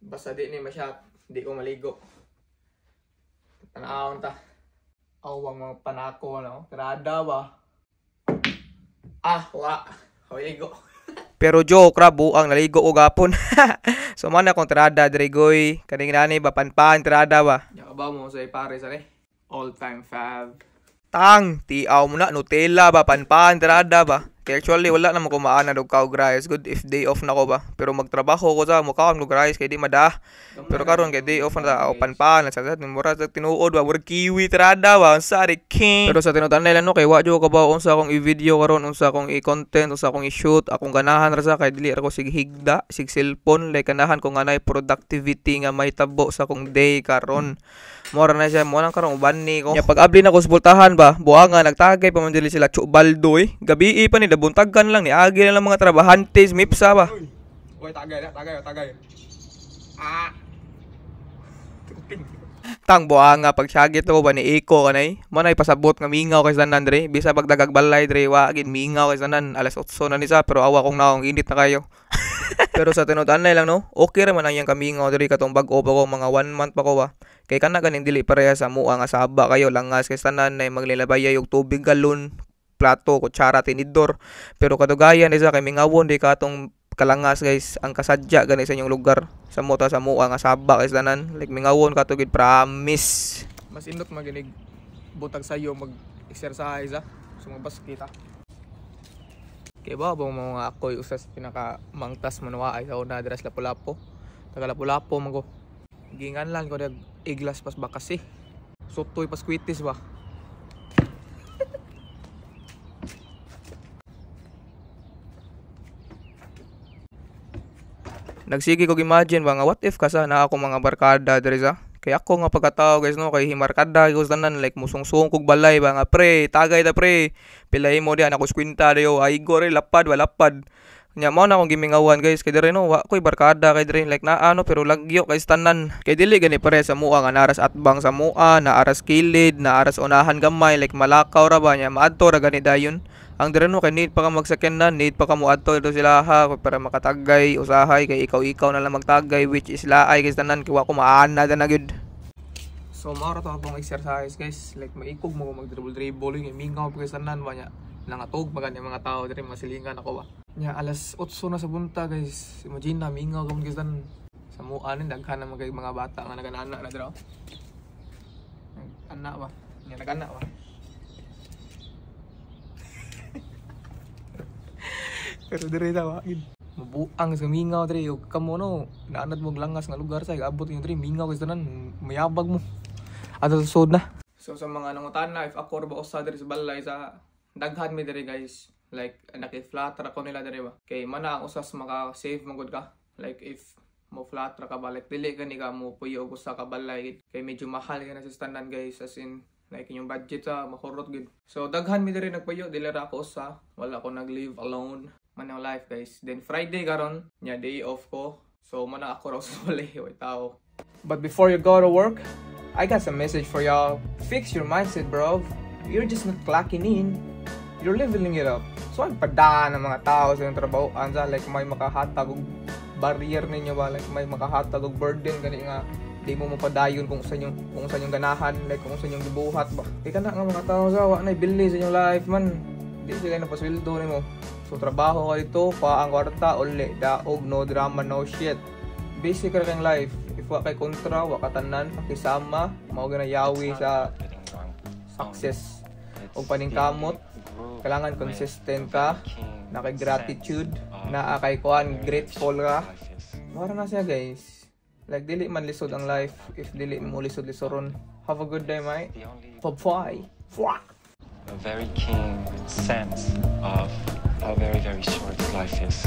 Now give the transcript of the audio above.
Basta di ni masyat, di ko maligo. Tanawon ta. Awang mga panako, no? Tirada ba? Maligo. Pero joke ra, buang naligo ko gapon. So man akong tirada dirigoy. Kaning nani ba panpan tirada ba? Ya ba mo sa pare sa all time fab. Tang, tiaw mo na Nutella ba panpan tirada ba? Kaya actually wala na mo kumaan na dog kaog rice. Good if day off na ko ba. Pero magtrabaho ko sa mukha ang rice kay di madah. Pero karon kay day off na o panpan sa mura sa tinuod ba mura kiwi tirada ba sari king. Pero sa tinutan nila no kay wa jo ko ba unsa akong i-video karon unsa akong i-content unsa akong i-shoot akong ganahan ra sa kay dili ra ko sig higda sig cellphone like ganahan ko nga nay productivity nga may tabo sa akong day karon. Mora na siya mo nang karon uban ni ko. Ya pag abli na ko sa bultahan ba buanga nagtagay pa man dili sila Chubaldo gabi pa ni buntagan lang ni agi na lang mga trabahantes mipsa ba. Oy tagay. Tang buanga pag syagit ko ba ni Iko kanay mo nay pasabot nga mingaw kay sanan dre bisa pagdagag balay dre wa gid mingaw kay sanan alas 8 na ni sa pero awa kong naong init na kayo. Pero sa tinutan na lang no okay ra man ang yang kamingaw dre katong bag-o pa ko mga 1 month pa ko ba kay kana ganing dili pareha sa mua nga saba kayo langas kay sanan nay maglilabay og tubig galon plato kutsara tinidor pero kadugayan isa kay mingawon di katong kalangas guys ang kasadya gani sa inyong lugar sa mota sa mua nga saba kay sanan like mingawon kato gid promise mas indot maginig butag sayo mag exercise so magbas kita kay ba mga ako'y usas pinaka mangtas manuwaay sa una dira sa Lapu-Lapu taga Lapu-Lapu mago gingan lang ko dag iglas pas bakas sotoy pas kwitis ba. Nagsige ko imagine ba nga what if kasa na ako mga barkada diri sa kay ako nga pagkatao guys no kay himarkada ko tanan like musungsung kog balay ba nga pre tagay ta pre pilay mo diyan ako skwinta dayo ay gore lapad walapad nya mo na akong gimingawan guys kay dire no wa koy barkada kay dire like na ano pero lagyo kay tanan kay dili gani pare sa mua nga naras atbang sa mua na aras kilid na aras unahan gamay like malakaw ra ba nya maadto ra gani dayon. Ang dire no kay need pa ka magsakyan na need pa ka mo adto dito sila ha para makatagay usahay kay ikaw na lang magtagay which is laay guys tanan kay wa ko maana na gyud. So mao ra to akong exercise guys like maikog mo mag dribble yung mingaw guys tanan ba nya nangatog pa gani mga tao dire masilingan ako ba. Nya alas 8 na sa bunta guys imagine na mingaw ka guys tanan sa muan daghan na mga bata nga naganana na dira. Anak ba? Nya naganak ba? Pero dire daw agid mabuang sa mingaw dire og kamo no naanad mo langas nga lugar sa abot yung dire mingaw kay tanan mayabag mo ato sud na. So sa mga nangutan na if ako ba usa dire sa balay sa daghan mi dire guys like naki-flatter ako nila dire ba kay mana ang usas maka save magud ka like if mo flatter ka ba like dili gani ka mo puyo og usa ka balay kay medyo mahal ka na sa standan guys as in like yung budget sa makurot gid. So daghan mi dire nagpayo dili ra ako usa wala ko nag-live alone man ang life guys. Then Friday karon nya day off ko. So man ako raw sa balay way tao. But before you go to work, I got some message for y'all. Fix your mindset, bro. You're just not clocking in. You're leveling it up. So ang padaan ng mga tao sa yung trabaho ansa like may makahatag og barrier ninyo ba like may makahatag og burden gani nga di mo mapadayon kung saan yung ganahan like kung saan yung gibuhat ba. Ika na nga mga tao sa wa na ibili sa inyong life man. Di sila na pasweldo nimo. So trabaho ka dito, pa ang kwarta, uli, daog, no drama, no shit. Basic ra kang life. If wa kay kontra, wa katanan, pakisama, mao gina yawi sa success. O paningkamot, kailangan consistent ka, na kay gratitude, na kay kuan grateful ka. Mara na siya guys. Like dili man lisod ang life, if dili mo lisod-lisoron. Have a good day, mate. Bye-bye. A very keen sense of how very, very short life is.